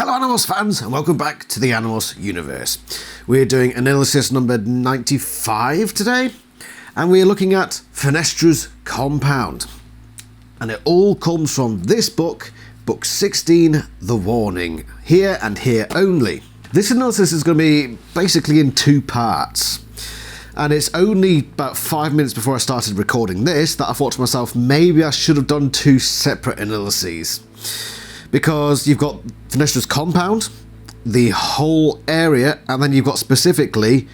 Hello Animorphs fans and welcome back to the Animorphs universe. We're doing AniLysis number 95 today and we're looking at Fenestre's compound. And it all comes from this book, book 16, The Warning, here and here only. This analysis is going to be basically in two parts. And it's only about 5 minutes before I started recording this that I thought to myself, maybe I should have done two separate analyses. Because you've got Fenestre's compound, the whole area, and then you've got specifically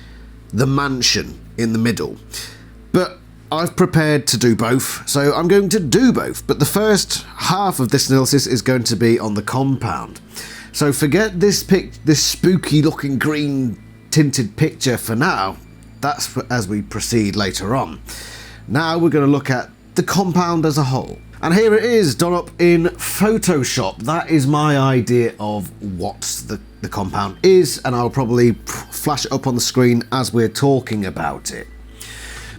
the mansion in the middle. But I've prepared to do both, so I'm going to do both. But the first half of this analysis is going to be on the compound. So forget this spooky looking green tinted picture for now. That's as we proceed later on. Now we're going to look at the compound as a whole. And here it is, done up in Photoshop. That is my idea of what the compound is, and I'll probably flash it up on the screen as we're talking about it.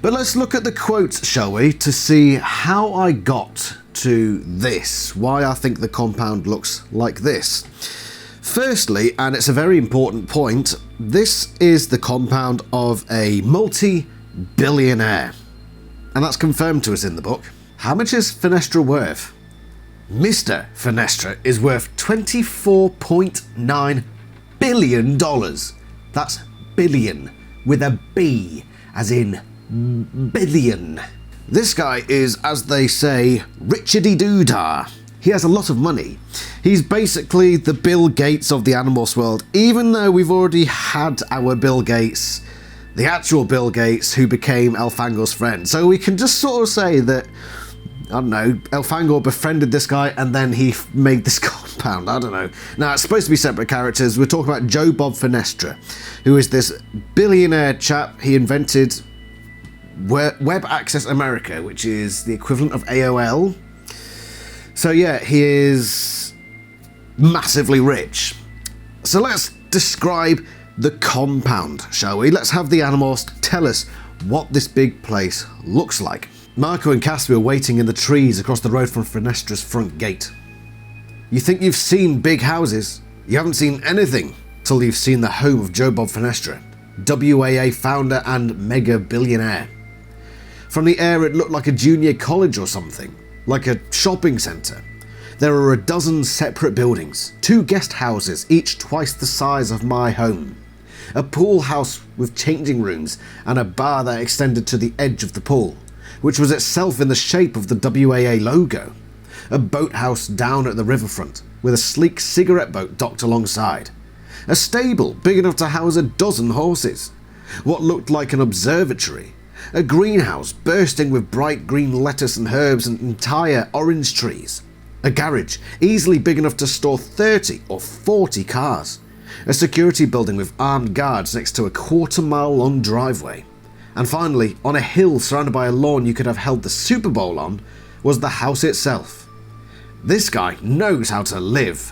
But let's look at the quotes, shall we, to see how I got to this, why I think the compound looks like this. Firstly, and it's a very important point, this is the compound of a multi-billionaire. And that's confirmed to us in the book. How much is Fenestre worth? Mr. Fenestre is worth $24.9 billion. That's billion with a B, as in billion. This guy is, as they say, Richardy-doo-dah. He has a lot of money. He's basically the Bill Gates of the Animorphs world, even though we've already had our Bill Gates, the actual Bill Gates, who became Elfangor's friend. So we can just sort of say that, I don't know, Elfangor befriended this guy and then he made this compound. I don't know. Now, it's supposed to be separate characters. We're talking about Joe Bob Fenestre, who is this billionaire chap. He invented Web Access America, which is the equivalent of AOL. So yeah, he is massively rich. So let's describe the compound, shall we? Let's have the Animorphs tell us what this big place looks like. Marco and Cassie are waiting in the trees across the road from Fenestre's front gate. You think you've seen big houses? You haven't seen anything till you've seen the home of Joe Bob Fenestre, WAA founder and mega billionaire. From the air it looked like a junior college or something, like a shopping centre. There are a dozen separate buildings, 2 guest houses, each twice the size of my home. A pool house with changing rooms and a bar that extended to the edge of the pool, which was itself in the shape of the WAA logo. A boathouse down at the riverfront, with a sleek cigarette boat docked alongside. A stable big enough to house a dozen horses. What looked like an observatory. A greenhouse bursting with bright green lettuce and herbs and entire orange trees. A garage easily big enough to store 30 or 40 cars. A security building with armed guards next to a 1/4 mile long driveway. And finally, on a hill surrounded by a lawn you could have held the Super Bowl on, was the house itself. This guy knows how to live,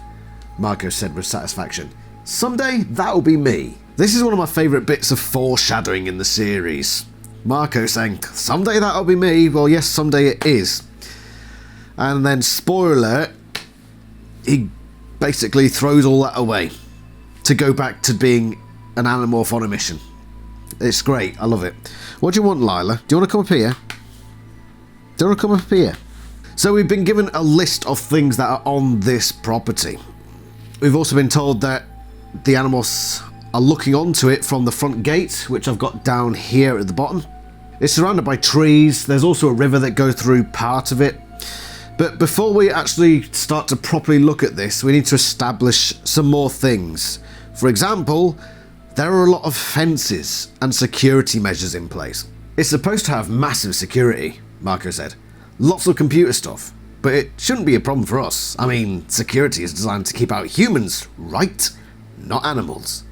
Marco said with satisfaction. Someday that'll be me. This is one of my favourite bits of foreshadowing in the series. Marco saying, someday that'll be me. Well, yes, someday it is. And then, spoiler alert, he basically throws all that away to go back to being an Animorph on a mission. It's great. I love it. What do you want, Lila? Do you want to come up here? Do you want to come up here? So we've been given a list of things that are on this property. We've also been told that the Animorphs are looking onto it from the front gate, which I've got down here at the bottom. It's surrounded by trees. There's also a river that goes through part of it. But before we actually start to properly look at this, we need to establish some more things. For example, there are a lot of fences and security measures in place. It's supposed to have massive security, Marco said. Lots of computer stuff. But it shouldn't be a problem for us. I mean, security is designed to keep out humans, right? Not animals.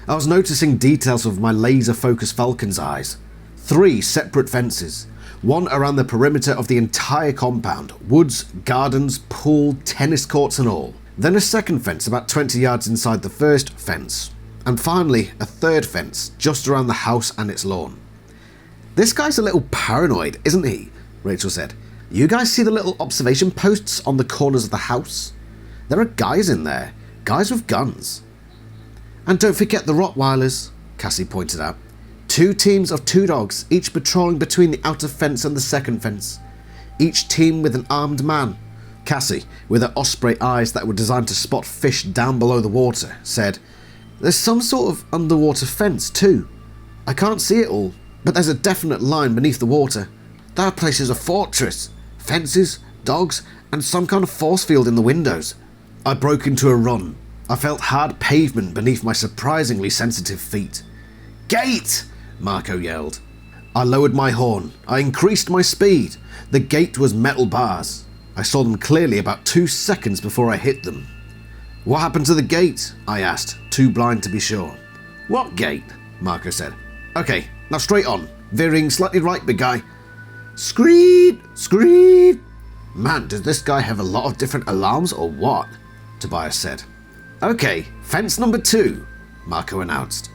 I was noticing details of my laser-focused falcon's eyes. 3 separate fences. One around the perimeter of the entire compound. Woods, gardens, pool, tennis courts and all. Then a second fence about 20 yards inside the first fence. And finally, a third fence just around the house and its lawn. This guy's a little paranoid, isn't he? Rachel said. You guys see the little observation posts on the corners of the house? There are guys in there, guys with guns. And don't forget the Rottweilers, Cassie pointed out. 2 teams of 2 dogs, each patrolling between the outer fence and the second fence. Each team with an armed man. Cassie, with her osprey eyes that were designed to spot fish down below the water, said, "There's some sort of underwater fence too. I can't see it all, but there's a definite line beneath the water. That place is a fortress. Fences, dogs, and some kind of force field in the windows." I broke into a run. I felt hard pavement beneath my surprisingly sensitive feet. "Gate!" Marco yelled. I lowered my horn. I increased my speed. The gate was metal bars. I saw them clearly about 2 seconds before I hit them. "What happened to the gate?" I asked, too blind to be sure. "What gate?" Marco said. "Okay, now straight on. Veering slightly right, big guy." "Screed! Screed!" "Man, does this guy have a lot of different alarms or what?" Tobias said. "Okay, fence number 2, Marco announced.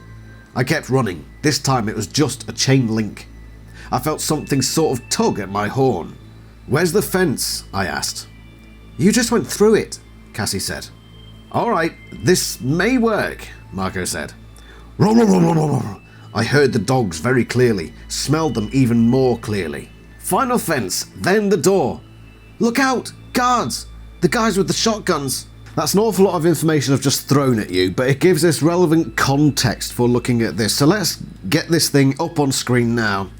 I kept running. This time it was just a chain link. I felt something sort of tug at my horn. "Where's the fence?" I asked. "You just went through it," Cassie said. "Alright, this may work," Marco said. "Roll, roll, roll, roll, roll." I heard the dogs very clearly, smelled them even more clearly. "Final fence, then the door. Look out! Guards! The guys with the shotguns." That's an awful lot of information I've just thrown at you, but it gives us relevant context for looking at this. So let's get this thing up on screen now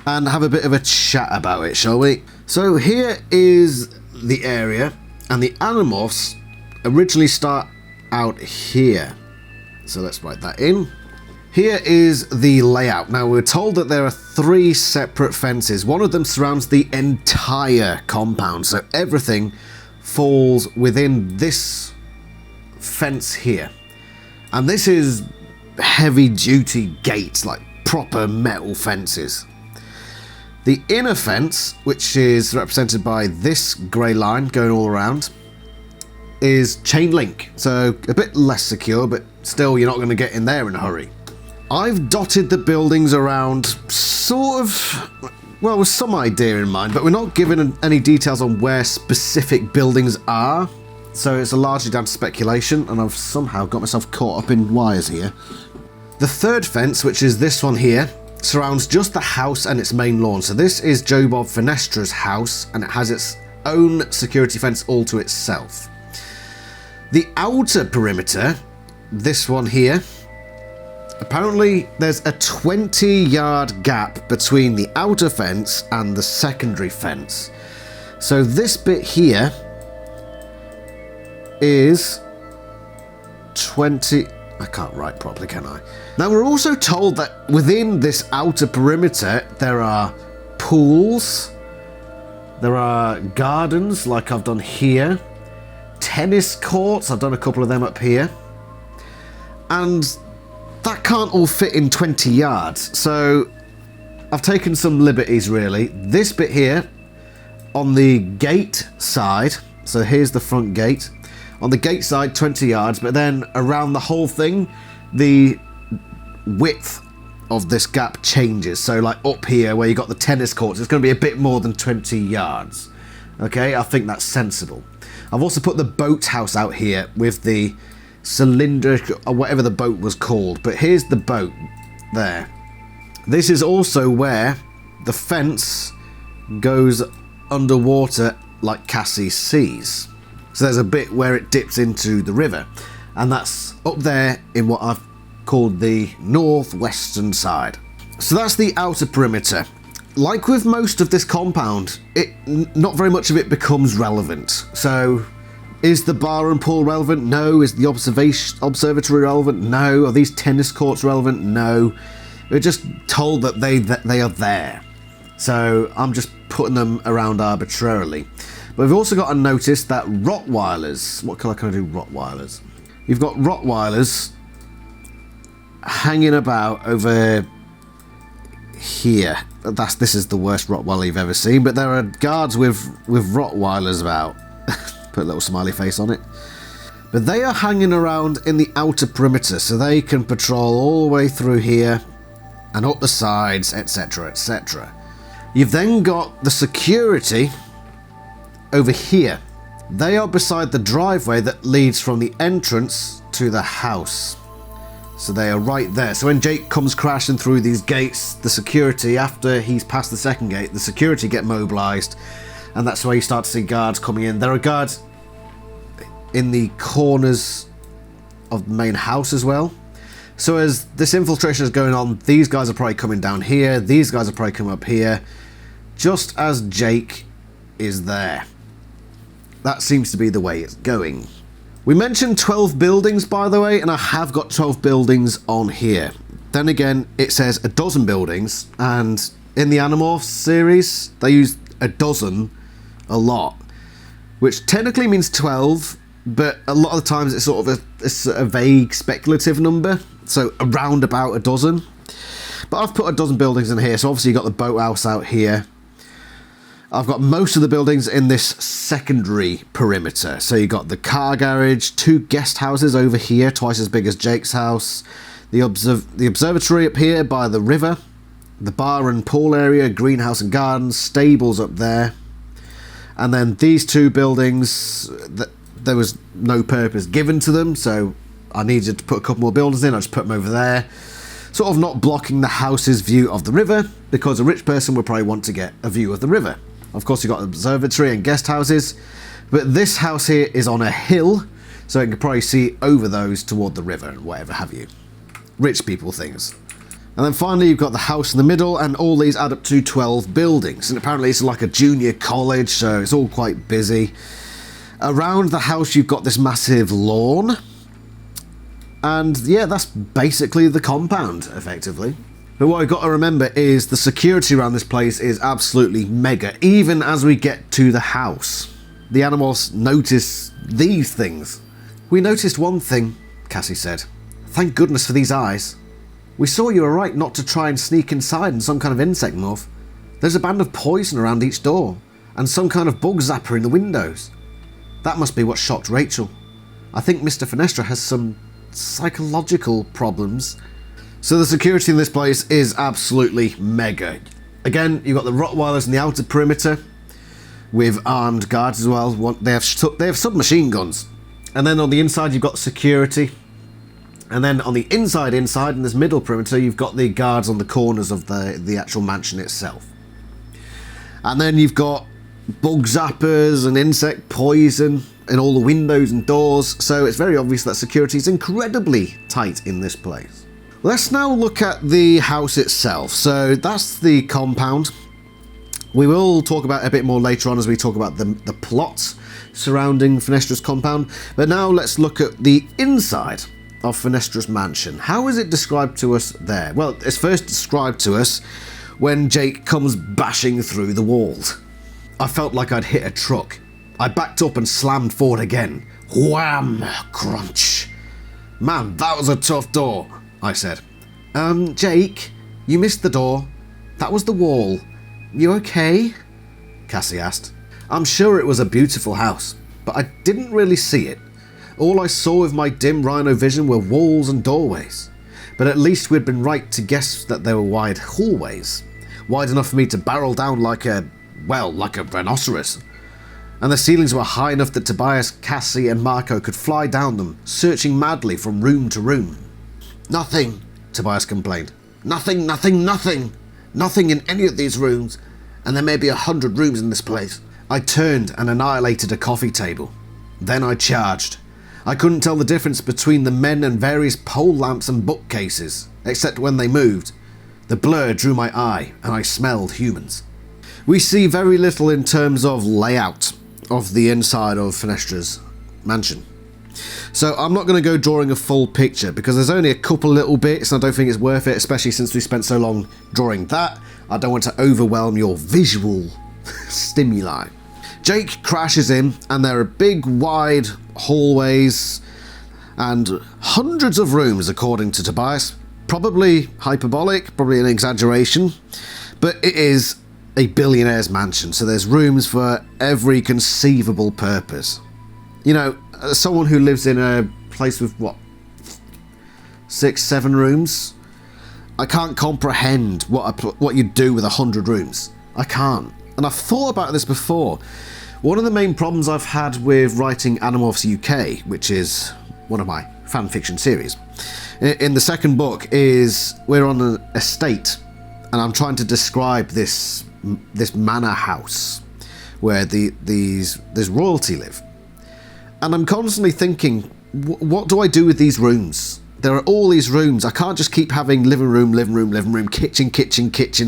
and have a bit of a chat about it, shall we? So here is the area, and the Animorphs originally start out here. So let's write that in. Here is the layout. Now we're told that there are 3 separate fences. One of them surrounds the entire compound, so everything falls within this fence here. And this is heavy duty gates, like proper metal fences. The inner fence, which is represented by this grey line going all around, is chain link, so a bit less secure, but still you're not going to get in there in a hurry. I've dotted the buildings around sort of, well, with some idea in mind, but we're not given any details on where specific buildings are, so it's largely down to speculation, and I've somehow got myself caught up in wires here. The third fence, which is this one here, surrounds just the house and its main lawn. So this is Joe Bob Fenestre's house, and it has its own security fence all to itself. The outer perimeter, this one here, apparently there's a 20-yard gap between the outer fence and the secondary fence. So this bit here is 20... I can't write properly, can I? Now we're also told that within this outer perimeter there are pools, there are gardens like I've done here, tennis courts, I've done a couple of them up here, and that can't all fit in 20 yards, so I've taken some liberties really. This bit here on the gate side, so here's the front gate, on the gate side 20 yards, but then around the whole thing the width of this gap changes. So like up here where you got the tennis courts, it's going to be a bit more than 20 yards. Okay, I think that's sensible. I've also put the boathouse out here with the cylinder or whatever the boat was called, but here's the boat there. This is also where the fence goes underwater like Cassie sees. So there's a bit where it dips into the river, and that's up there in what I've called the northwestern side. So that's the outer perimeter. Like with most of this compound, not very much of it becomes relevant. So is the bar and pool relevant? No. Is the observatory relevant? No. Are these tennis courts relevant? No. We're just told that they are there. So I'm just putting them around arbitrarily. But we've also got to notice that Rottweilers, what colour can I do Rottweilers? You've got Rottweilers hanging about over here. This is the worst Rottweiler you've ever seen, but there are guards with Rottweilers about. Put a little smiley face on it. But they are hanging around in the outer perimeter, so they can patrol all the way through here and up the sides, etc, etc. You've then got the security over here They are beside the driveway that leads from the entrance to the house. So they are right there. So when Jake comes crashing through these gates, the security, after he's passed the second gate, the security get mobilised, and that's where you start to see guards coming in. There are guards in the corners of the main house as well. So as this infiltration is going on, these guys are probably coming down here, these guys are probably coming up here, just as Jake is there. That seems to be the way it's going. We mentioned 12 buildings, by the way, and I have got 12 buildings on here. Then again, it says a dozen buildings, and in the Animorphs series, they use a dozen a lot, which technically means 12, but a lot of the times it's sort of a vague, speculative number, so around about a dozen. But I've put a dozen buildings in here, so obviously you've got the boathouse out here. I've got most of the buildings in this secondary perimeter. So you've got the car garage, 2 guest houses over here, twice as big as Jake's house, the observatory up here by the river, the bar and pool area, greenhouse and gardens, stables up there. And then these 2 buildings, there was no purpose given to them, so I needed to put a couple more buildings in. I just put them over there, sort of not blocking the house's view of the river, because a rich person would probably want to get a view of the river. Of course, you've got observatory and guest houses, but this house here is on a hill, so you can probably see over those toward the river and whatever have you. Rich people things. And then finally, you've got the house in the middle, and all these add up to 12 buildings. And apparently it's like a junior college, so it's all quite busy. Around the house, you've got this massive lawn. And yeah, that's basically the compound, effectively. But what I've got to remember is the security around this place is absolutely mega, even as we get to the house. The Animorphs notice these things. "We noticed one thing," Cassie said. "Thank goodness for these eyes. We saw you were right not to try and sneak inside in some kind of insect morph. There's a band of poison around each door, and some kind of bug zapper in the windows. That must be what shocked Rachel. I think Mr. Fenestre has some psychological problems." So the security in this place is absolutely mega. Again, you've got the Rottweilers in the outer perimeter with armed guards as well. They have submachine guns. And then on the inside, you've got security. And then on the inside, in this middle perimeter, you've got the guards on the corners of the actual mansion itself. And then you've got bug zappers and insect poison in all the windows and doors. So it's very obvious that security is incredibly tight in this place. Let's now look at the house itself. So that's the compound. We will talk about it a bit more later on as we talk about the plot surrounding Fenestre's compound. But now let's look at the inside of Fenestre's mansion. How is it described to us there? Well, it's first described to us when Jake comes bashing through the walls. I felt like I'd hit a truck. I backed up and slammed forward again. Wham! Crunch. "Man, that was a tough door," I said. Jake, you missed the door. That was the wall. You okay?" Cassie asked. I'm sure it was a beautiful house, but I didn't really see it. All I saw with my dim rhino vision were walls and doorways. But at least we'd been right to guess that they were wide hallways. Wide enough for me to barrel down like a rhinoceros. And the ceilings were high enough that Tobias, Cassie and Marco could fly down them, searching madly from room to room. "Nothing," Tobias complained. "Nothing, nothing, nothing. Nothing in any of these rooms, and there may be 100 rooms in this place." I turned and annihilated a coffee table. Then I charged. I couldn't tell the difference between the men and various pole lamps and bookcases, except when they moved. The blur drew my eye, and I smelled humans. We see very little in terms of layout of the inside of Fenestre's mansion. So I'm not going to go drawing a full picture because there's only a couple little bits and I don't think it's worth it, especially since we spent so long drawing that. I don't want to overwhelm your visual stimuli. Jake crashes in and there are big wide hallways and hundreds of rooms according to Tobias. Probably hyperbolic, probably an exaggeration, but it is a billionaire's mansion, so there's rooms for every conceivable purpose. You know, someone who lives in a place with, 6, 7 rooms? I can't comprehend what you'd do with 100 rooms. I can't. And I've thought about this before. One of the main problems I've had with writing Animorphs UK, which is one of my fanfiction series, in the second book, is we're on an estate, and I'm trying to describe this manor house where this royalty live. And I'm constantly thinking, what do I do with these rooms? There are all these rooms. I can't just keep having living room, kitchen,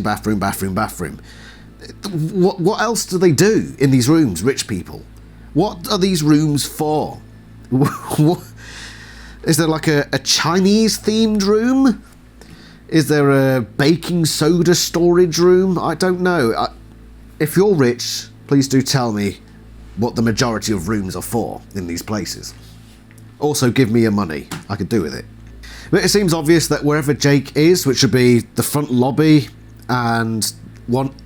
bathroom. What else do they do in these rooms, rich people? What are these rooms for? Is there like a Chinese themed room? Is there a baking soda storage room? I don't know. If you're rich, please do tell me what the majority of rooms are for in these places. Also, give me your money. I could do with it. But it seems obvious that wherever Jake is, which would be the front lobby, and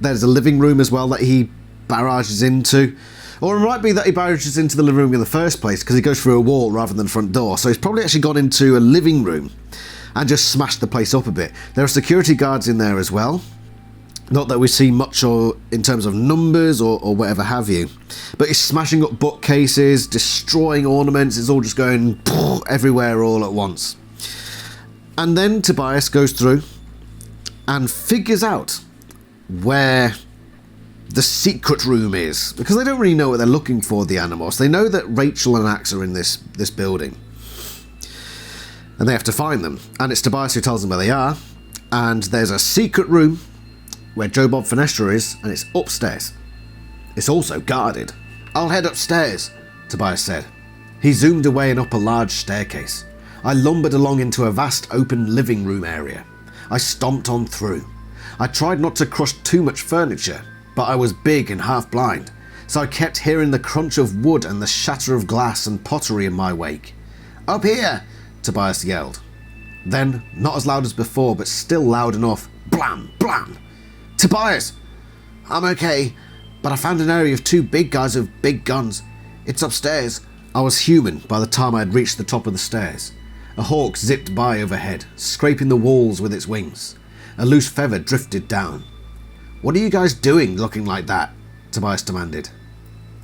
there's a living room as well that he barrages into. Or it might be that he barrages into the living room in the first place because he goes through a wall rather than the front door. So he's probably actually gone into a living room and just smashed the place up a bit. There are security guards in there as well. Not that we see much in terms of numbers or whatever have you. But he's smashing up bookcases, destroying ornaments. It's all just going everywhere all at once. And then Tobias goes through and figures out where the secret room is. Because they don't really know what they're looking for, the Animorphs. They know that Rachel and Axe are in this building. And they have to find them. And it's Tobias who tells them where they are. And there's a secret room where Joe Bob Fenestre is, and it's upstairs. It's also guarded. "I'll head upstairs," Tobias said. He zoomed away and up a large staircase. I lumbered along into a vast open living room area. I stomped on through. I tried not to crush too much furniture, but I was big and half blind, so I kept hearing the crunch of wood and the shatter of glass and pottery in my wake. "Up here!" Tobias yelled. Then, not as loud as before, but still loud enough, blam, blam. "Tobias!" "I'm okay, but I found an area of two big guys with big guns. It's upstairs." I was human by the time I had reached the top of the stairs. A hawk zipped by overhead, scraping the walls with its wings. A loose feather drifted down. "What are you guys doing looking like that?" Tobias demanded.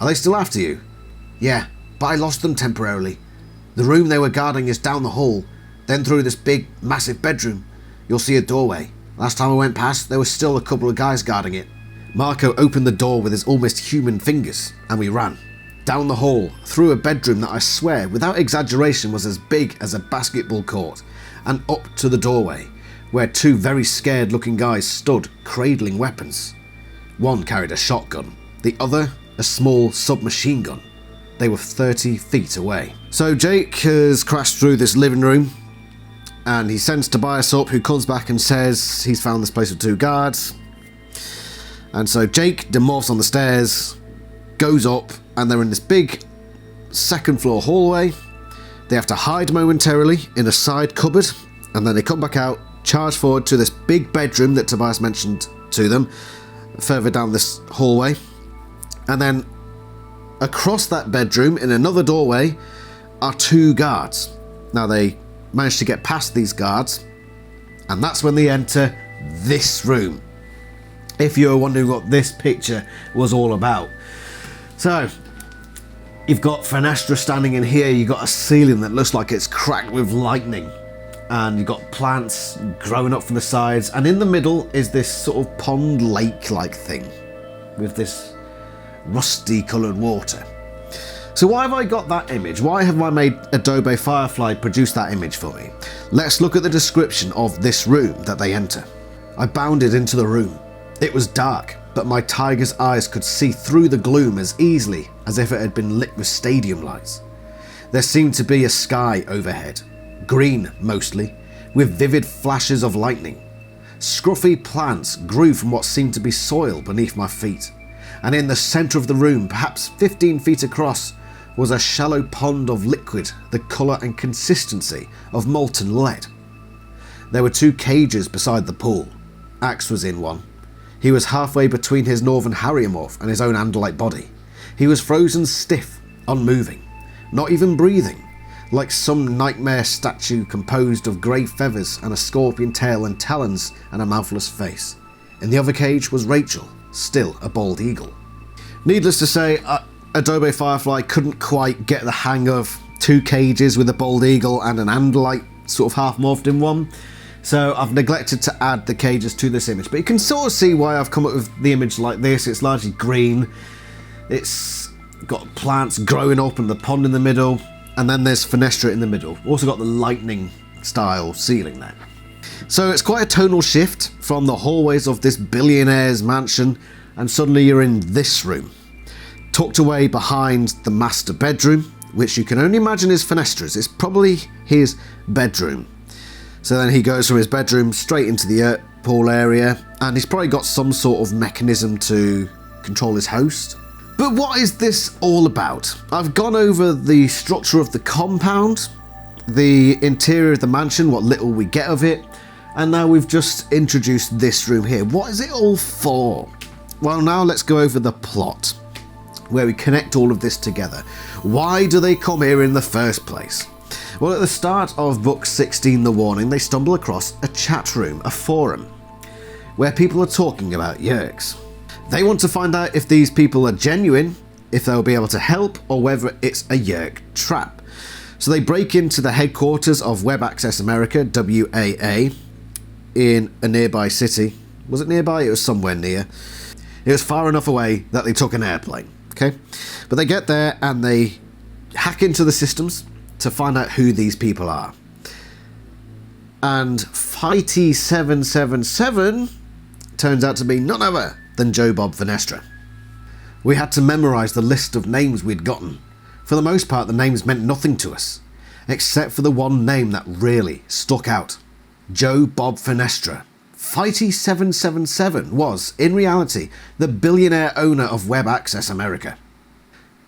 "Are they still after you?" "Yeah, but I lost them temporarily. The room they were guarding is down the hall, then through this big, massive bedroom. You'll see a doorway. Last time I went past, there was still a couple of guys guarding it." Marco opened the door with his almost human fingers, and we ran. Down the hall, through a bedroom that I swear, without exaggeration, was as big as a basketball court, and up to the doorway, where two very scared looking guys stood, cradling weapons. One carried a shotgun, the other a small submachine gun. They were 30 feet away. So Jake has crashed through this living room, and he sends Tobias up, who comes back and says he's found this place with two guards. And so Jake demorphs on the stairs, goes up, and they're in this big second floor hallway. They have to hide momentarily in a side cupboard, and then they come back out, charge forward to this big bedroom that Tobias mentioned to them, further down this hallway. And then across that bedroom, in another doorway, are two guards. Now they managed to get past these guards, and that's when they enter this room. If you were wondering what this picture was all about. So, you've got Fenestre standing in here, you've got a ceiling that looks like it's cracked with lightning, and you've got plants growing up from the sides, and in the middle is this sort of pond lake-like thing with this rusty coloured water. So why have I got that image? Why have I made Adobe Firefly produce that image for me? Let's look at the description of this room that they enter. I bounded into the room. It was dark, but my tiger's eyes could see through the gloom as easily as if it had been lit with stadium lights. There seemed to be a sky overhead, green mostly, with vivid flashes of lightning. Scruffy plants grew from what seemed to be soil beneath my feet, and in the centre of the room, perhaps 15 feet across, was a shallow pond of liquid, the colour and consistency of molten lead. There were two cages beside the pool. Axe was in one. He was halfway between his northern Harriamorph and his own Andalite body. He was frozen stiff, unmoving, not even breathing, like some nightmare statue composed of grey feathers and a scorpion tail and talons and a mouthless face. In the other cage was Rachel, still a bald eagle. Needless to say, Adobe Firefly couldn't quite get the hang of 2 cages with a bald eagle and an Andalite sort of half morphed in one. So I've neglected to add the cages to this image. But you can sort of see why I've come up with the image like this. It's largely green. It's got plants growing up and the pond in the middle. And then there's Fenestre in the middle. Also got the lightning style ceiling there. So it's quite a tonal shift from the hallways of this billionaire's mansion, and suddenly you're in this room, tucked away behind the master bedroom, which you can only imagine is Fenestre's. It's probably his bedroom. So then he goes from his bedroom straight into the pool area, and he's probably got some sort of mechanism to control his host. But what is this all about? I've gone over the structure of the compound, the interior of the mansion, what little we get of it, and now we've just introduced this room here. What is it all for? Well, now let's go over the plot, where we connect all of this together. Why do they come here in the first place? Well, at the start of book 16, The Warning, they stumble across a chat room, a forum, where people are talking about Yeerks. They want to find out if these people are genuine, if they'll be able to help, or whether it's a Yeerk trap. So they break into the headquarters of Web Access America, WAA, in a nearby city. Was it nearby? It was somewhere near. It was far enough away that they took an airplane, okay? But they get there and they hack into the systems to find out who these people are. And Fighty 777 turns out to be none other than Joe Bob Fenestre. We had to memorise the list of names we'd gotten. For the most part, the names meant nothing to us, except for the one name that really stuck out. Joe Bob Fenestre. Fighty 777 was, in reality, the billionaire owner of Web Access America.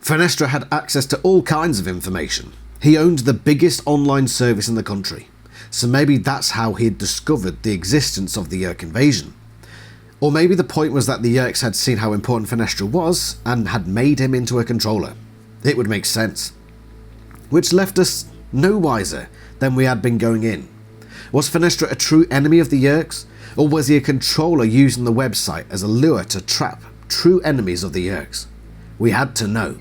Fenestre had access to all kinds of information. He owned the biggest online service in the country, so maybe that's how he'd discovered the existence of the Yeerk invasion. Or maybe the point was that the Yeerks had seen how important Fenestre was and had made him into a controller. It would make sense. Which left us no wiser than we had been going in. Was Fenestre a true enemy of the Yeerks, or was he a controller using the website as a lure to trap true enemies of the Yeerks? We had to know.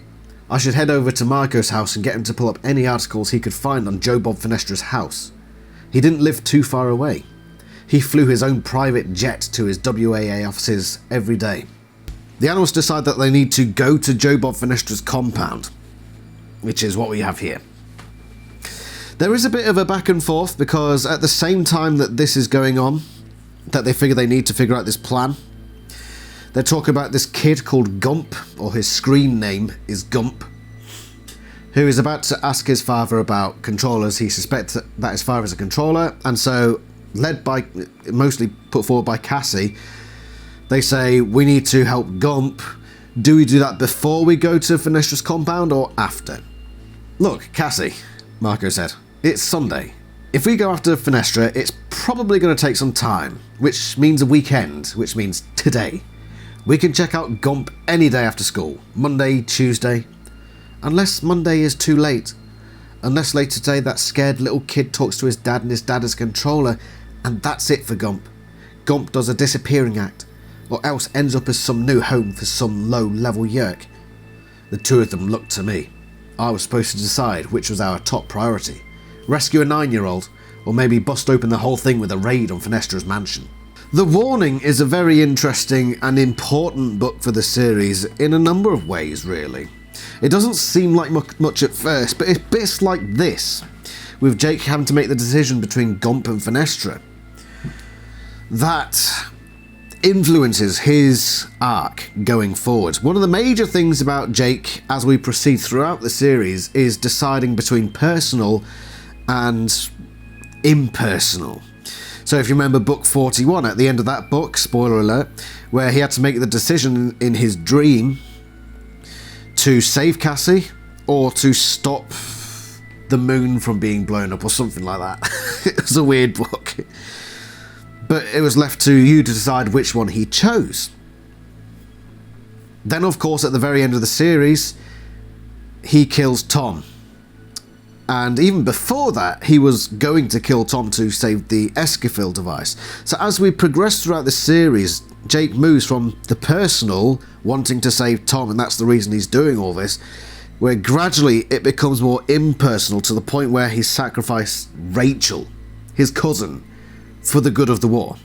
I should head over to Marco's house and get him to pull up any articles he could find on Joe Bob Fenestre's house. He didn't live too far away. He flew his own private jet to his WAA offices every day. The Animorphs decide that they need to go to Joe Bob Fenestre's compound, which is what we have here. There is a bit of a back and forth because at the same time that this is going on, that they figure they need to figure out this plan, they're talking about this kid called Gump, or his screen name is Gump, who is about to ask his father about controllers. He suspects that his father is a controller, and so, led by, mostly put forward by Cassie, they say, we need to help Gump. Do we do that before we go to Fenestre's compound or after? Look, Cassie, Marco said, it's Sunday. If we go after Fenestre, it's probably going to take some time, which means a weekend, which means today. We can check out Gump any day after school, Monday, Tuesday, unless Monday is too late. Unless later today that scared little kid talks to his dad and his dad is a controller, and that's it for Gump. Gump does a disappearing act, or else ends up as some new home for some low-level Yeerk. The two of them looked to me. I was supposed to decide which was our top priority. Rescue a 9-year-old, or maybe bust open the whole thing with a raid on Fenestre's mansion. The Warning is a very interesting and important book for the series in a number of ways, really. It doesn't seem like much at first, but it's bits like this, with Jake having to make the decision between Gump and Fenestre, that influences his arc going forward. One of the major things about Jake as we proceed throughout the series is deciding between personal and impersonal. So if you remember book 41, at the end of that book, spoiler alert, where he had to make the decision in his dream to save Cassie or to stop the moon from being blown up or something like that. It was a weird book. But it was left to you to decide which one he chose. Then, of course, at the very end of the series, he kills Tom. And even before that, he was going to kill Tom to save the Escafil device. So as we progress throughout the series, Jake moves from the personal, wanting to save Tom, and that's the reason he's doing all this, where gradually it becomes more impersonal to the point where he sacrificed Rachel, his cousin, for the good of the war.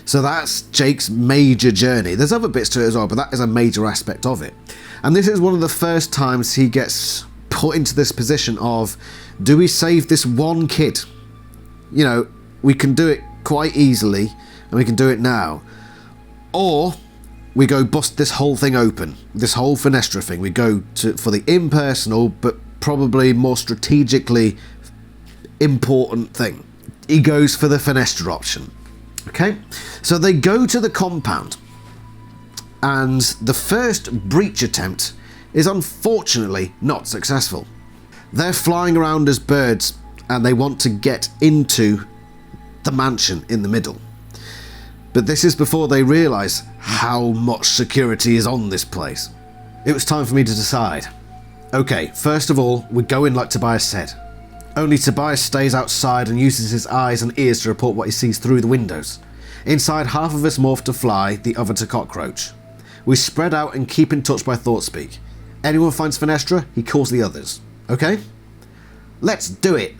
So that's Jake's major journey. There's other bits to it as well, but that is a major aspect of it. And this is one of the first times he gets put into this position of, do we save this one kid? You know, we can do it quite easily, and we can do it now. Or we go bust this whole thing open, this whole Fenestre thing. We go for the impersonal, but probably more strategically important thing. He goes for the Fenestre option. Okay, so they go to the compound, and the first breach attempt is unfortunately not successful. They're flying around as birds, and they want to get into the mansion in the middle. But this is before they realise how much security is on this place. It was time for me to decide. Okay, first of all, we go in like Tobias said. Only Tobias stays outside and uses his eyes and ears to report what he sees through the windows. Inside, half of us morph to fly, the other to cockroach. We spread out and keep in touch by thought speak. Anyone finds Fenestre, he calls the others. Okay? Let's do it,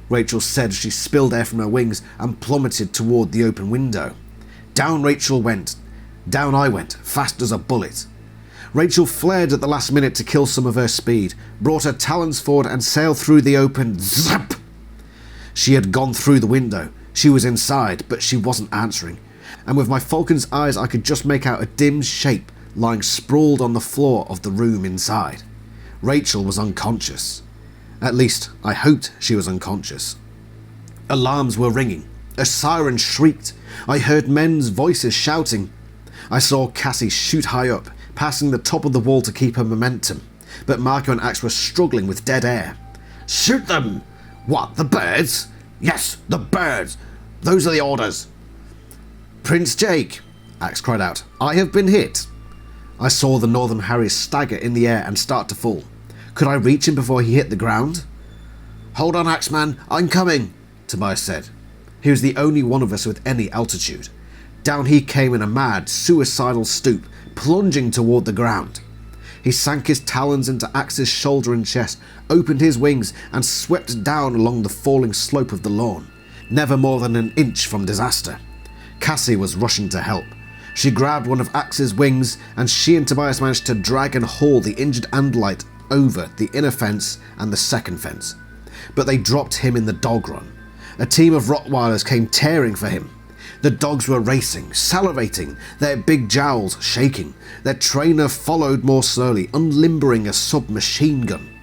Rachel said as she spilled air from her wings and plummeted toward the open window. Down Rachel went. Down I went, fast as a bullet. Rachel flared at the last minute to kill some of her speed, brought her talons forward and sailed through the open. Zap! She had gone through the window. She was inside, but she wasn't answering. And with my falcon's eyes, I could just make out a dim shape lying sprawled on the floor of the room inside. Rachel was unconscious. At least, I hoped she was unconscious. Alarms were ringing. A siren shrieked. I heard men's voices shouting. I saw Cassie shoot high up, passing the top of the wall to keep her momentum. But Marco and Axe were struggling with dead air. Shoot them! What, the birds? Yes, the birds! Those are the orders! Prince Jake, Axe cried out, I have been hit. I saw the Northern Harry stagger in the air and start to fall. Could I reach him before he hit the ground? Hold on, Axeman, I'm coming, Tobias said. He was the only one of us with any altitude. Down he came in a mad, suicidal stoop, plunging toward the ground. He sank his talons into Axe's shoulder and chest, opened his wings, and swept down along the falling slope of the lawn, never more than an inch from disaster. Cassie was rushing to help. She grabbed one of Axe's wings, and she and Tobias managed to drag and haul the injured Andalite over the inner fence and the second fence. But they dropped him in the dog run. A team of Rottweilers came tearing for him. The dogs were racing, salivating, their big jowls shaking. Their trainer followed more slowly, unlimbering a submachine gun.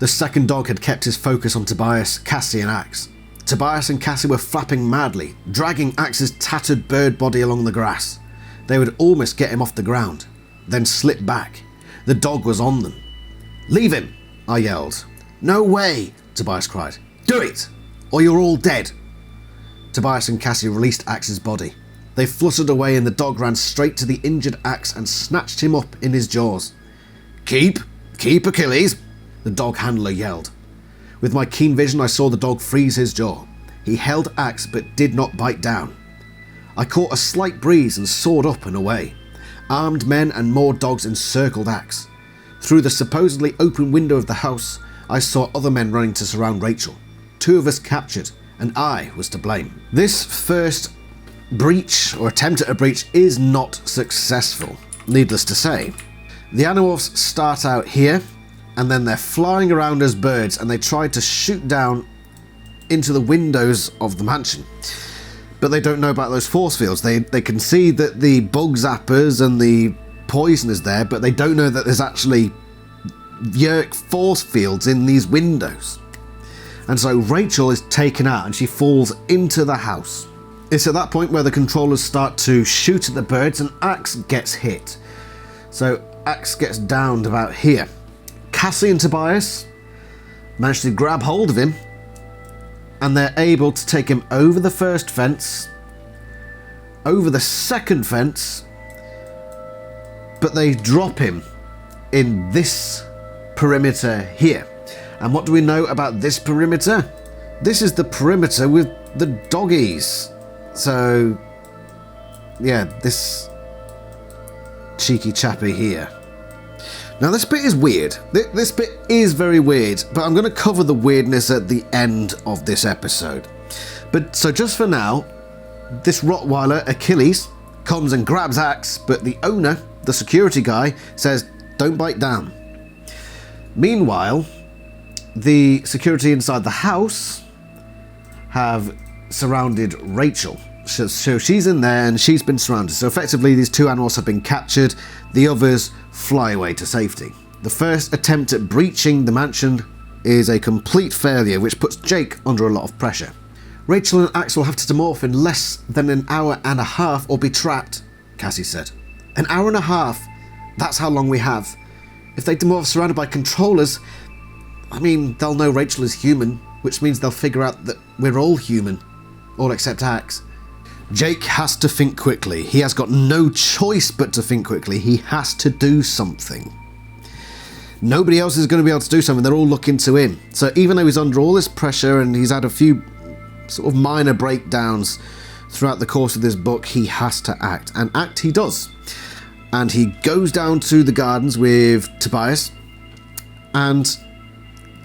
The second dog had kept his focus on Tobias, Cassie and Axe. Tobias and Cassie were flapping madly, dragging Axe's tattered bird body along the grass. They would almost get him off the ground, then slip back. The dog was on them. Leave him, I yelled. No way, Tobias cried. Do it, or you're all dead. Tobias and Cassie released Axe's body. They fluttered away and the dog ran straight to the injured Axe and snatched him up in his jaws. Keep Achilles, the dog handler yelled. With my keen vision I saw the dog freeze his jaw. He held Axe but did not bite down. I caught a slight breeze and soared up and away. Armed men and more dogs encircled Axe. Through the supposedly open window of the house, I saw other men running to surround Rachel. 2 of us captured, and I was to blame. This first breach, or attempt at a breach, is not successful, needless to say. The Animorphs start out here, and then they're flying around as birds, and they try to shoot down into the windows of the mansion. But they don't know about those force fields. They can see that the bug zappers and the poison is there, but they don't know that there's actually Yerk force fields in these windows. And so Rachel is taken out and she falls into the house. It's at that point where the controllers start to shoot at the birds and Axe gets hit. So Axe gets downed about here. Cassie and Tobias manage to grab hold of him and they're able to take him over the first fence, over the second fence, but they drop him in this perimeter here. And what do we know about this perimeter? This is the perimeter with the doggies. So, yeah, this cheeky chappy here. Now this bit is weird. This bit is very weird, but I'm going to cover the weirdness at the end of this episode. But so just for now, this Rottweiler, Achilles, comes and grabs Axe, but the owner, the security guy, says, don't bite down. Meanwhile, the security inside the house have surrounded Rachel. So she's in there and she's been surrounded. So effectively these two animals have been captured. The others fly away to safety. The first attempt at breaching the mansion is a complete failure, which puts Jake under a lot of pressure. Rachel and Axe will have to demorph in less than an hour and a half or be trapped, Cassie said. An hour and a half? That's how long we have. If they demorph surrounded by controllers, I mean, they'll know Rachel is human, which means they'll figure out that we're all human. All except Axe. Jake has to think quickly. He has got no choice but to think quickly. He has to do something. Nobody else is going to be able to do something. They're all looking to him. So even though he's under all this pressure and he's had a few sort of minor breakdowns throughout the course of this book, he has to act. And act he does. And he goes down to the gardens with Tobias. And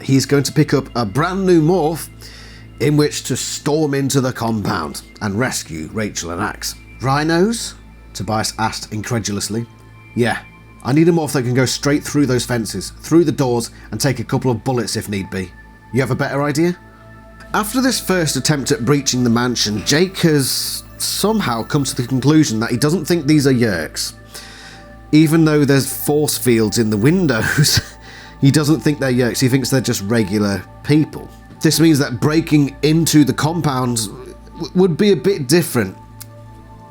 he's going to pick up a brand new morph in which to storm into the compound and rescue Rachel and Axe. Rhinos? Tobias asked incredulously. Yeah, I need a morph that can go straight through those fences, through the doors, and take a couple of bullets if need be. You have a better idea? After this first attempt at breaching the mansion, Jake has somehow come to the conclusion that he doesn't think these are Yeerks. Even though there's force fields in the windows, he doesn't think they're Yeerks, he thinks they're just regular people. This means that breaking into the compound would be a bit different,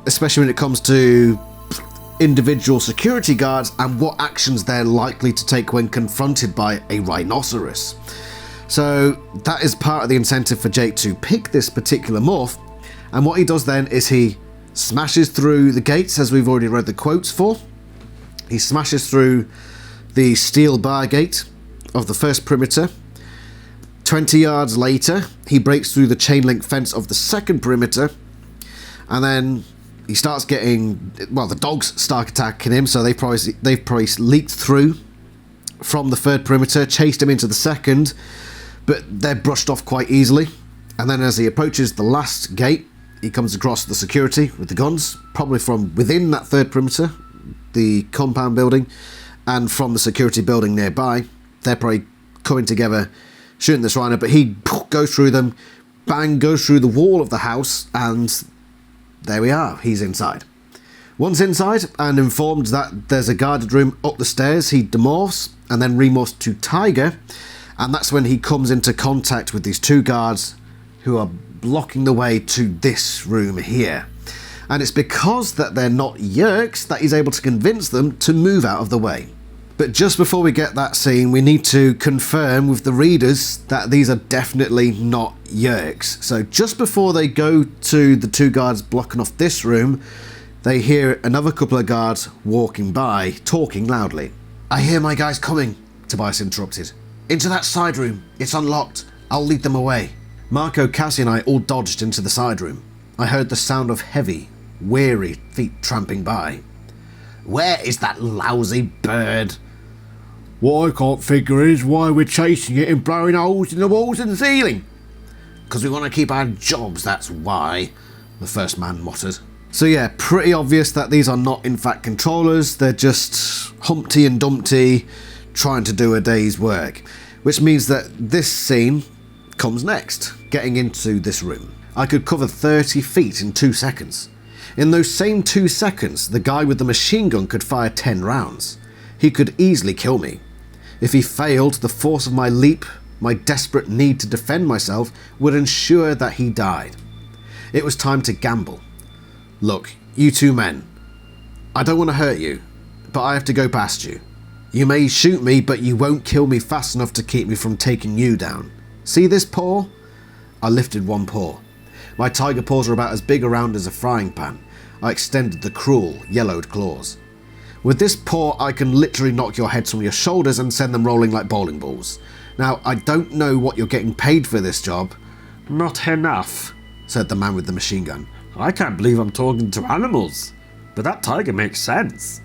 especially when it comes to individual security guards and what actions they're likely to take when confronted by a rhinoceros. So that is part of the incentive for Jake to pick this particular morph, and what he does then is he smashes through the gates, as we've already read the quotes for. He smashes through the steel bar gate of the first perimeter. 20 yards later, he breaks through the chain link fence of the second perimeter, and then he starts getting, well, the dogs start attacking him, so they've probably leaked through from the third perimeter, chased him into the second, but they're brushed off quite easily. And then as he approaches the last gate, he comes across the security with the guns, probably from within that third perimeter, the compound building, and from the security building nearby. They're probably coming together, shooting this rhino, but he goes through them, bang, goes through the wall of the house, and there we are, he's inside. Once inside, and informed that there's a guarded room up the stairs, he demorphs, and then remorphs to Tiger, and that's when he comes into contact with these two guards who are blocking the way to this room here. And it's because that they're not Yeerks that he's able to convince them to move out of the way. But just before we get that scene, we need to confirm with the readers that these are definitely not Yeerks. So just before they go to the two guards blocking off this room, they hear another couple of guards walking by, talking loudly. I hear my guys coming, Tobias interrupted. Into that side room. It's unlocked. I'll lead them away. Marco, Cassie and I all dodged into the side room. I heard the sound of heavy, weary feet tramping by. Where is that lousy bird? What I can't figure is why we're chasing it and blowing holes in the walls and the ceiling. Because we want to keep our jobs, that's why, the first man muttered. So yeah, pretty obvious that these are not in fact controllers, they're just Humpty and Dumpty trying to do a day's work. Which means that this scene comes next, getting into this room. I could cover 30 feet in 2 seconds. In those same 2 seconds, the guy with the machine gun could fire 10 rounds. He could easily kill me. If he failed, the force of my leap, my desperate need to defend myself, would ensure that he died. It was time to gamble. Look, you two men, I don't want to hurt you, but I have to go past you. You may shoot me, but you won't kill me fast enough to keep me from taking you down. See this paw? I lifted one paw. My tiger paws are about as big around as a frying pan. I extended the cruel, yellowed claws. With this paw, I can literally knock your heads from your shoulders and send them rolling like bowling balls. Now, I don't know what you're getting paid for this job, Not enough, said the man with the machine gun. I can't believe I'm talking to animals. But that tiger makes sense.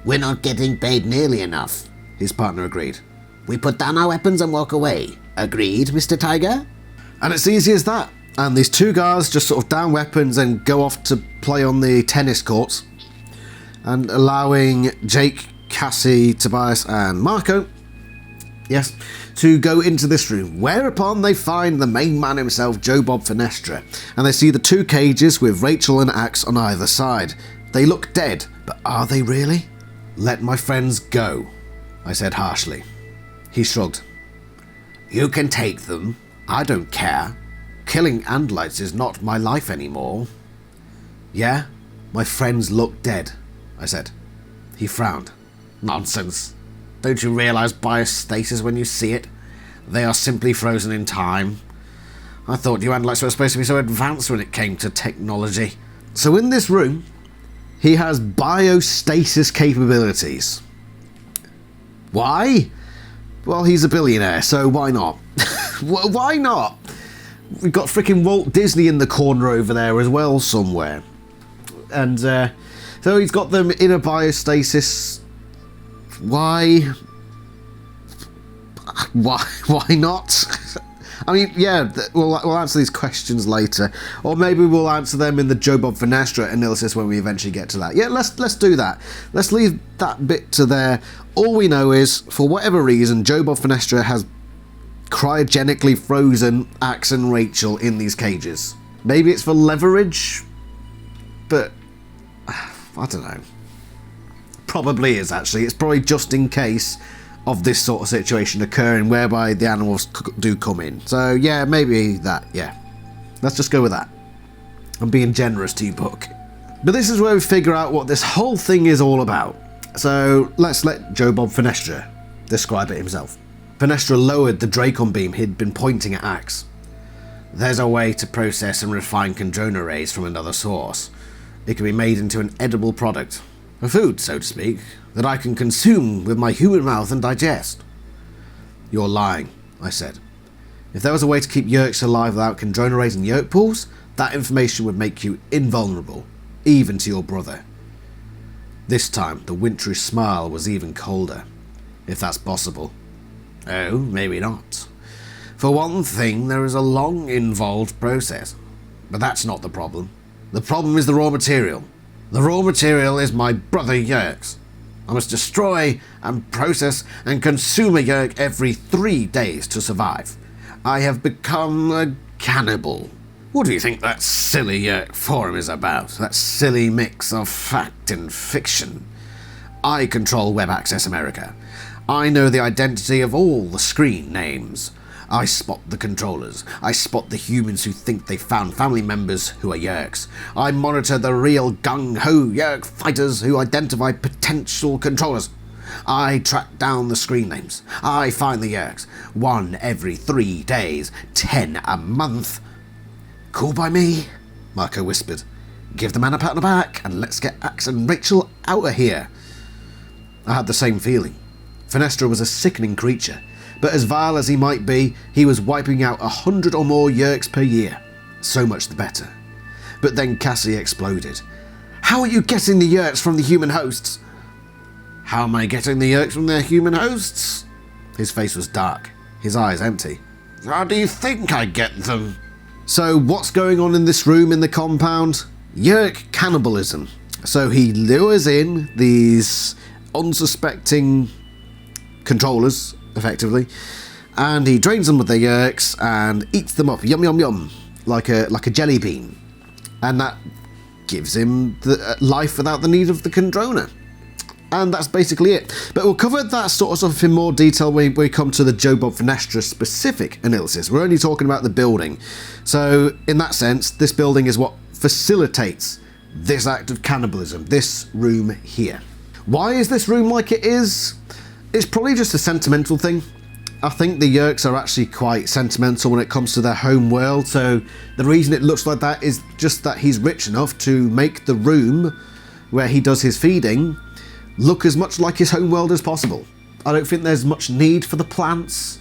We're not getting paid nearly enough. His partner agreed. We put down our weapons and walk away. Agreed, Mr. Tiger? And it's easy as that. And these two guys just sort of down weapons and go off to play on the tennis courts. And allowing Jake, Cassie, Tobias and Marco, yes, to go into this room. Whereupon they find the main man himself, Joe Bob Fenestre. And they see the two cages with Rachel and Axe on either side. They look dead, but are they really? Let my friends go, I said harshly. He shrugged. You can take them. I don't care. Killing AniLysis is not my life anymore. Yeah, my friends look dead, I said. He frowned. Nonsense. Don't you realise biostasis when you see it? They are simply frozen in time. I thought you AniLysis were supposed to be so advanced when it came to technology. So in this room, he has biostasis capabilities. Why? Well, he's a billionaire, so why not? Why not? We've got freaking Walt Disney in the corner over there as well somewhere. And so he's got them in a biostasis. Why? Why not? I mean, yeah, we'll answer these questions later. Or maybe we'll answer them in the Joe Bob Fenestre analysis when we eventually get to that. Yeah, let's do that. Let's leave that bit to there. All we know is, for whatever reason, Joe Bob Fenestre has cryogenically frozen Axe and Rachel in these cages. Maybe it's for leverage, but I don't know. Probably is, actually. It's probably just in case of this sort of situation occurring whereby the Animorphs do come in. So yeah, maybe that, yeah. Let's just go with that. I'm being generous to you, book. But this is where we figure out what this whole thing is all about. So let's let Joe Bob Fenestre describe it himself. Fenestre lowered the Dracon beam he'd been pointing at Axe. There's a way to process and refine Chondrona rays from another source. It can be made into an edible product. A food, so to speak, that I can consume with my human mouth and digest. You're lying, I said. If there was a way to keep Yeerks alive without Chondrona rays and Yeerk pools, that information would make you invulnerable, even to your brother. This time, the wintry smile was even colder, if that's possible. Oh, maybe not. For one thing, there is a long, involved process. But that's not the problem. The problem is the raw material. The raw material is my brother Yeerks. I must destroy and process and consume a Yeerk every 3 days to survive. I have become a cannibal. What do you think that silly Yeerk forum is about? That silly mix of fact and fiction? I control Web Access America. I know the identity of all the screen names. I spot the controllers. I spot the humans who think they found family members who are Yeerks. I monitor the real gung-ho Yeerk fighters who identify potential controllers. I track down the screen names. I find the Yeerks. 1 every 3 days. 10 a month. Cool by me, Marco whispered. Give the man a pat on the back and let's get Axe and Rachel out of here. I had the same feeling. Fenestre was a sickening creature, but as vile as he might be, he was wiping out 100 or more Yeerks per year. So much the better. But then Cassie exploded. How are you getting the Yeerks from the human hosts? How am I getting the Yeerks from their human hosts? His face was dark, his eyes empty. How do you think I get them? So what's going on in this room in the compound? Yeerk cannibalism. So he lures in these unsuspecting controllers, effectively, and he drains them with their Yeerks and eats them up, yum yum yum, like a jelly bean, and that gives him the life without the need of the Chondrona. And that's basically it. But we'll cover that sort of stuff in more detail when we come to the Joe Bob Fenestre specific analysis. We're only talking about the building. So in that sense, this building is what facilitates this act of cannibalism, this room here. Why is this room like it is? It's probably just a sentimental thing. I think the Yeerks are actually quite sentimental when it comes to their home world, so the reason it looks like that is just that he's rich enough to make the room where he does his feeding look as much like his home world as possible. I don't think there's much need for the plants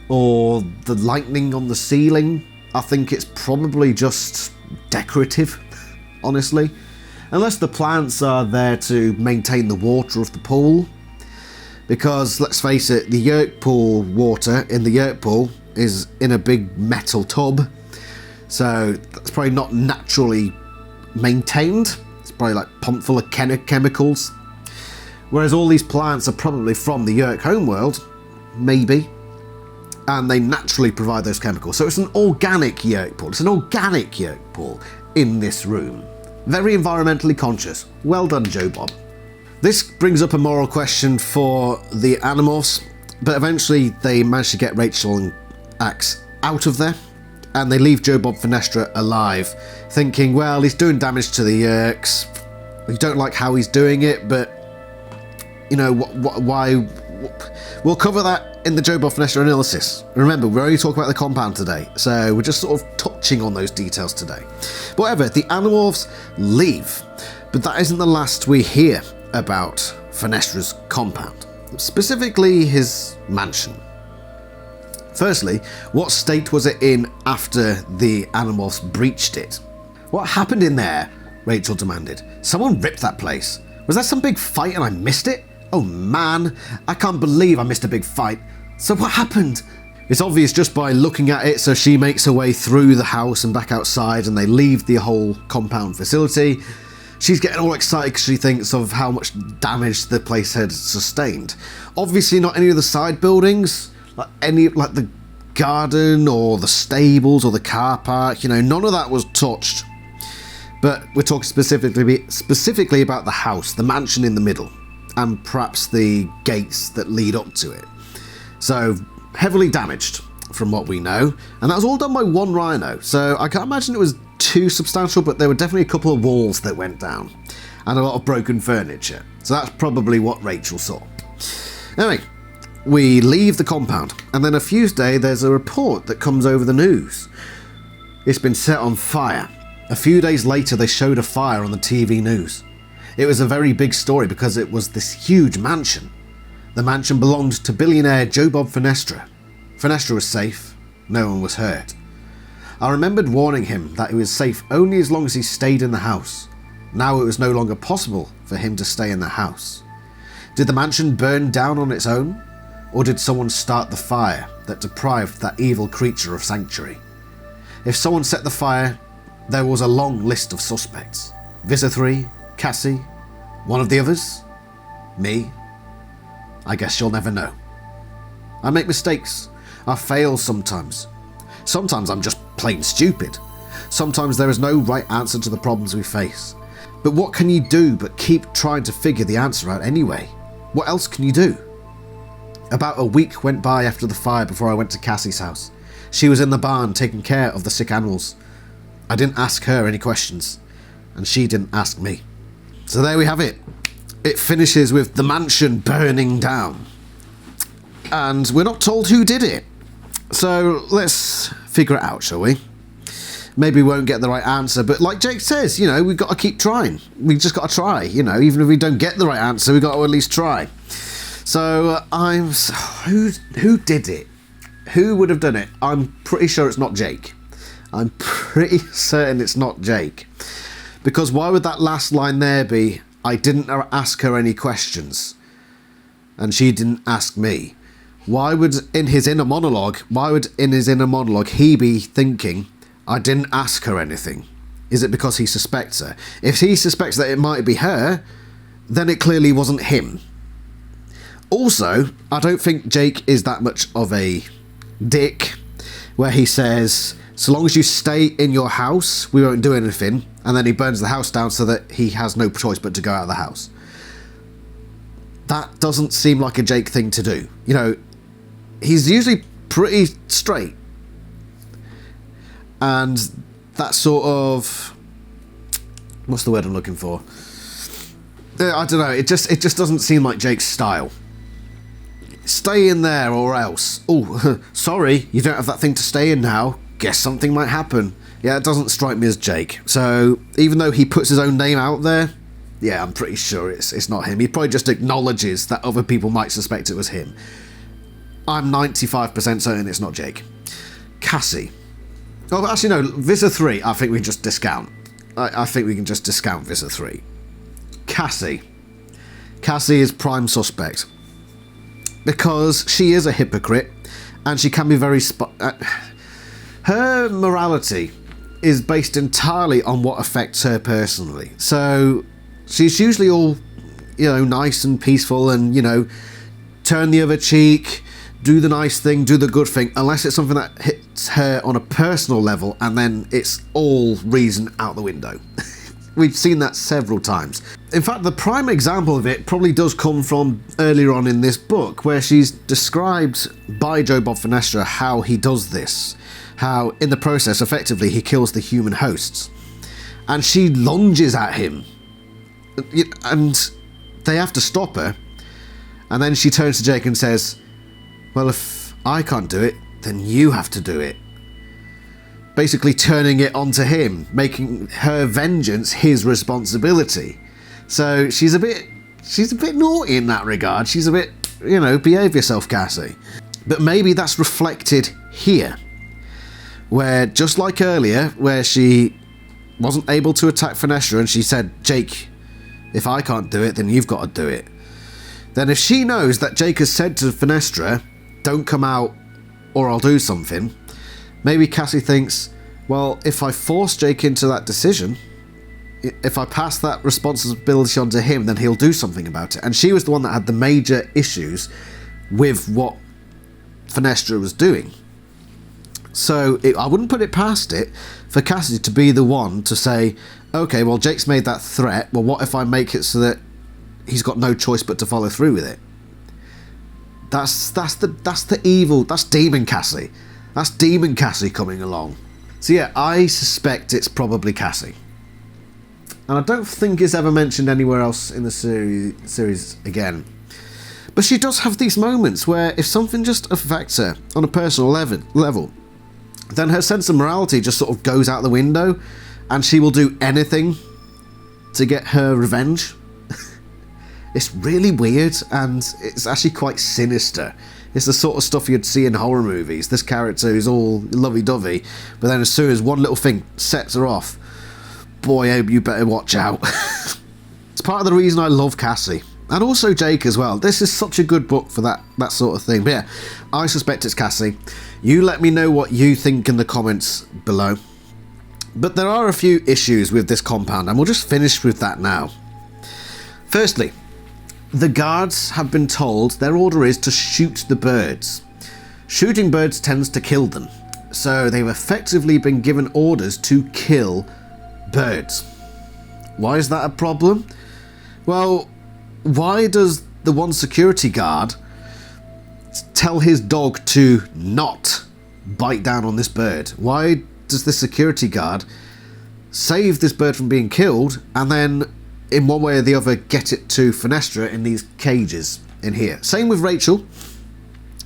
or the lightning on the ceiling. I think it's probably just decorative, honestly. Unless the plants are there to maintain the water of the pool. Because, let's face it, the yurt pool water in the yurt pool is in a big metal tub. So that's probably not naturally maintained. It's probably like pumped full of chemicals. Whereas all these plants are probably from the yurt homeworld, maybe. And they naturally provide those chemicals. So it's an organic yurt pool. It's an organic yurt pool in this room. Very environmentally conscious. Well done, Joe Bob. This brings up a moral question for the Animorphs, but eventually they manage to get Rachel and Axe out of there, and they leave Joe Bob Fenestre alive, thinking, well, he's doing damage to the Yerks. We don't like how he's doing it, but, you know, why... We'll cover that in the Joe Bob Fenestre AniLysis. Remember, we're only talking about the compound today, so we're just sort of touching on those details today. But whatever, the Animorphs leave, but that isn't the last we hear about Fenestre's compound, specifically his mansion. Firstly, what state was it in after the Animorphs breached it? What happened in there? Rachel demanded. Someone ripped that place. Was there some big fight and I missed it? Oh man, I can't believe I missed a big fight. So what happened? It's obvious just by looking at it, so she makes her way through the house and back outside, and they leave the whole compound facility. She's getting all excited because she thinks of how much damage the place had sustained. Obviously not any of the side buildings, like the garden or the stables or the car park, you know, none of that was touched. But we're talking specifically about the house, the mansion in the middle, and perhaps the gates that lead up to it. So, heavily damaged, from what we know, and that was all done by one rhino, so I can't imagine it was too substantial, but there were definitely a couple of walls that went down, and a lot of broken furniture, so that's probably what Rachel saw. Anyway, we leave the compound, and then a few days there's a report that comes over the news. It's been set on fire. A few days later they showed a fire on the TV news. It was a very big story because it was this huge mansion. The mansion belonged to billionaire Joe Bob Fenestre. Fenestre was safe, no one was hurt. I remembered warning him that he was safe only as long as he stayed in the house. Now it was no longer possible for him to stay in the house. Did the mansion burn down on its own? Or did someone start the fire that deprived that evil creature of sanctuary? If someone set the fire, there was a long list of suspects. Visa 3, Cassie, one of the others, me. I guess you'll never know. I make mistakes. I fail sometimes. Sometimes I'm just plain stupid. Sometimes there is no right answer to the problems we face. But what can you do but keep trying to figure the answer out anyway? What else can you do? About a week went by after the fire before I went to Cassie's house. She was in the barn taking care of the sick animals. I didn't ask her any questions, and she didn't ask me. So there we have it. It finishes with the mansion burning down. And we're not told who did it. So let's figure it out, shall we? Maybe we won't get the right answer, but like Jake says, you know, we've got to keep trying. We've just got to try, you know, even if we don't get the right answer, we've got to at least try. So who did it? Who would have done it? I'm pretty sure it's not Jake. I'm pretty certain it's not Jake. Because why would that last line there be, I didn't ask her any questions, and she didn't ask me? Why would in his inner monologue he be thinking, I didn't ask her anything? Is it because he suspects her? If he suspects that it might be her, then it clearly wasn't him. Also, I don't think Jake is that much of a dick, where he says, so long as you stay in your house, we won't do anything, and then he burns the house down so that he has no choice but to go out of the house. That doesn't seem like a Jake thing to do. You know, he's usually pretty straight. And that sort of... what's the word I'm looking for? I don't know, it just doesn't seem like Jake's style. Stay in there or else. Oh, sorry, you don't have that thing to stay in now. Guess something might happen. Yeah, it doesn't strike me as Jake. So, even though he puts his own name out there, yeah, I'm pretty sure it's not him. He probably just acknowledges that other people might suspect it was him. I'm 95% certain it's not Jake. Cassie. Oh, actually, no. Visser 3, I think we just discount. I think we can just discount Visser 3. Cassie. Cassie is prime suspect. Because she is a hypocrite, and she can be very... her morality is based entirely on what affects her personally. So, she's usually all, nice and peaceful and, turn the other cheek, do the nice thing, do the good thing, unless it's something that hits her on a personal level, and then it's all reason out the window. We've seen that several times. In fact, the prime example of it probably does come from earlier on in this book, where she's described by Joe Bob Fenestre how he does this. How, in the process, effectively, he kills the human hosts. And she lunges at him. And they have to stop her. And then she turns to Jake and says, well, if I can't do it, then you have to do it. Basically turning it onto him, making her vengeance his responsibility. So she's a bit naughty in that regard. She's a bit, behave yourself, Cassie. But maybe that's reflected here, where just like earlier, where she wasn't able to attack Fenestre and she said, Jake, if I can't do it, then you've got to do it. Then if she knows that Jake has said to Fenestre, don't come out or I'll do something, maybe Cassie thinks, well, if I force Jake into that decision, if I pass that responsibility onto him, then he'll do something about it. And she was the one that had the major issues with what Fenestre was doing. So I wouldn't put it past it for Cassie to be the one to say, okay, well, Jake's made that threat. Well, what if I make it so that he's got no choice but to follow through with it? That's the evil. That's Demon Cassie. That's Demon Cassie coming along. So yeah, I suspect it's probably Cassie. And I don't think it's ever mentioned anywhere else in the series again. But she does have these moments where if something just affects her on a personal level, then her sense of morality just sort of goes out the window, and she will do anything to get her revenge. It's really weird, and it's actually quite sinister. It's the sort of stuff you'd see in horror movies. This character who's all lovey-dovey, but then as soon as one little thing sets her off, boy, you better watch out. It's part of the reason I love Cassie. And also Jake as well. This is such a good book for that sort of thing. But yeah, I suspect it's Cassie. You let me know what you think in the comments below. But there are a few issues with this compound, and we'll just finish with that now. Firstly, the guards have been told their order is to shoot the birds. Shooting birds tends to kill them, so they've effectively been given orders to kill birds. Why is that a problem? Well, why does the one security guard tell his dog to not bite down on this bird? Why does the security guard save this bird from being killed and then in one way or the other get it to Fenestre in these cages in here? Same with Rachel,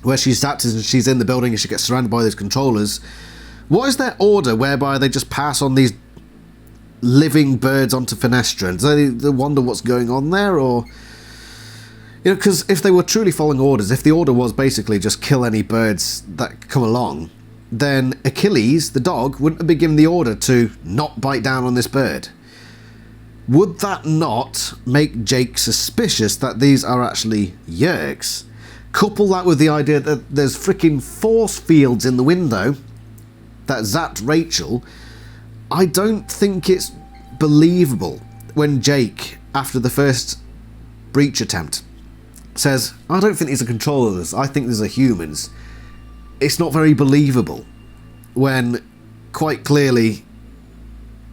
where she's in the building and she gets surrounded by these controllers. What is their order whereby they just pass on these living birds onto Fenestre? And do they wonder what's going on there? Or, because if they were truly following orders, if the order was basically just kill any birds that come along, then Achilles, the dog, wouldn't have been given the order to not bite down on this bird. Would that not make Jake suspicious that these are actually Yeerks? Couple that with the idea that there's freaking force fields in the window that zapped Rachel. I don't think it's believable when Jake, after the first breach attempt, says, I don't think these are controllers, I think these are humans. It's not very believable when quite clearly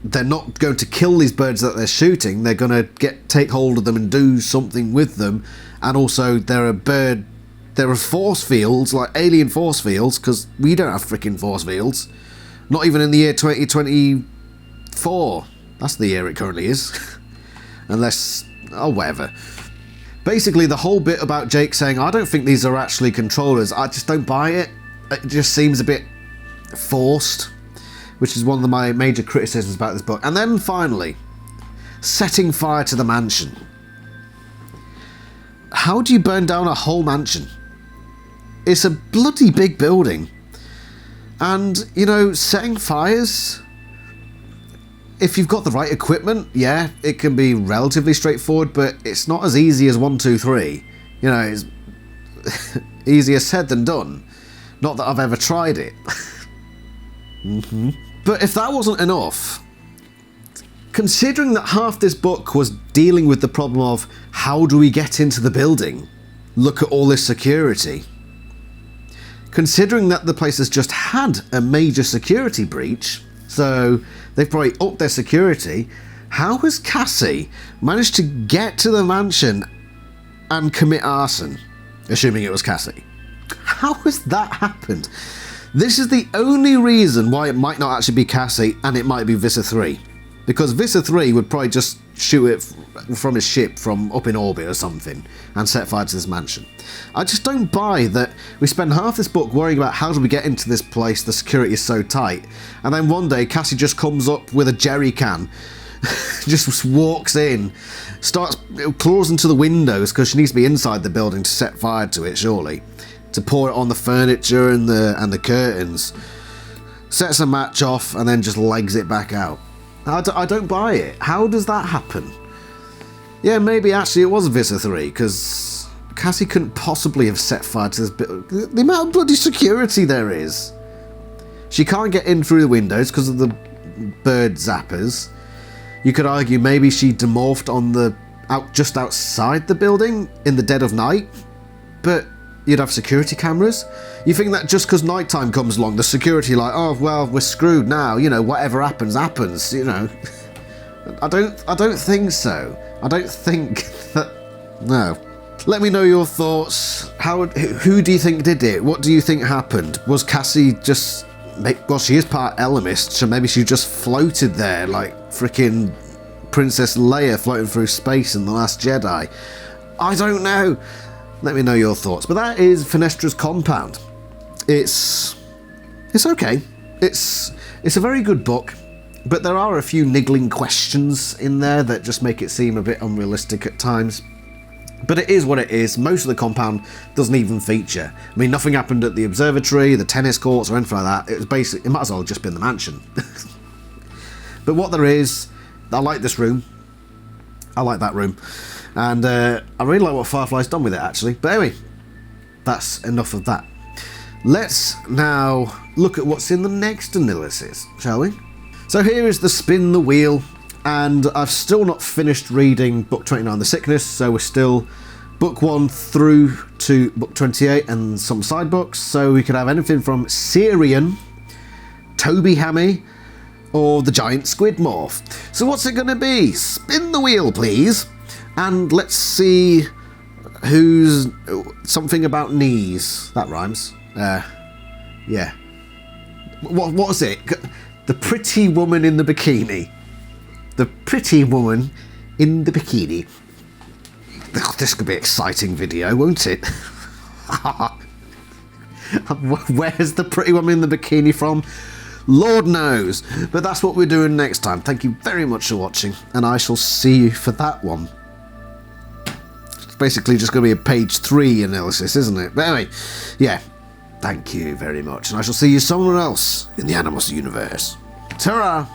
they're not going to kill these birds that they're shooting. They're going to take hold of them and do something with them. And also there are force fields, like alien force fields, because we don't have freaking force fields. Not even in the year 2024. That's the year it currently is. Unless, whatever. Basically, the whole bit about Jake saying, I don't think these are actually controllers, I just don't buy it. It just seems a bit forced, which is one of my major criticisms about this book. And then finally, setting fire to the mansion. How do you burn down a whole mansion? It's a bloody big building. And, you know, setting fires, if you've got the right equipment, yeah, it can be relatively straightforward, but it's not as easy as 1, 2, 3. You know, it's easier said than done. Not that I've ever tried it. But if that wasn't enough, considering that half this book was dealing with the problem of how do we get into the building, look at all this security. Considering that the place has just had a major security breach, so they've probably upped their security, how has Cassie managed to get to the mansion and commit arson? Assuming it was Cassie. How has that happened? This is the only reason why it might not actually be Cassie and it might be Visser 3. Because Visser 3 would probably just shoot it from his ship from up in orbit or something and set fire to this mansion. I just don't buy that we spend half this book worrying about how do we get into this place, the security is so tight, and then one day Cassie just comes up with a jerry can, just walks in, starts claws into the windows because she needs to be inside the building to set fire to it, surely, to pour it on the furniture and the curtains, sets a match off and then just legs it back out. I don't buy it. How does that happen? Yeah, maybe actually it was Visser 3, because Cassie couldn't possibly have set fire to this bit. The amount of bloody security there is. She can't get in through the windows because of the bird zappers. You could argue maybe she demorphed on the just outside the building in the dead of night, but you'd have security cameras. You think that just because nighttime comes along, the security like, oh well, we're screwed now. You know, whatever happens, happens. You know, I don't think so. I don't think that. No. Let me know your thoughts. Who do you think did it? What do you think happened? Was Cassie just? Well, she is part Elemist, so maybe she just floated there like freaking Princess Leia floating through space in The Last Jedi. I don't know. Let me know your thoughts. But that is Fenestre's Compound. It's okay. It's a very good book, but there are a few niggling questions in there that just make it seem a bit unrealistic at times. But it is what it is. Most of the compound doesn't even feature. I mean, nothing happened at the observatory, the tennis courts, or anything like that. It was basically, it might as well have just been the mansion. But what there is, I like this room. I like that room. And I really like what Firefly's done with it, actually. But anyway, that's enough of that. Let's now look at what's in the next AniLysis, shall we? So here is the Spin the Wheel. And I've still not finished reading book 29, The Sickness, so we're still book 1 through to book 28 and some side books. So we could have anything from Syrian, Toby Hammy, or the Giant Squid Morph. So what's it going to be? Spin the wheel, please. And let's see who's... Something about knees. That rhymes. Yeah. What was it? The Pretty Woman in the Bikini. The Pretty Woman in the Bikini. This could be an exciting video, won't it? Where's the Pretty Woman in the Bikini from? Lord knows. But that's what we're doing next time. Thank you very much for watching, and I shall see you for that one. It's basically just going to be a page 3 AniLysis, isn't it? But anyway, yeah. Thank you very much, and I shall see you somewhere else in the Animorphs universe. Ta-ra!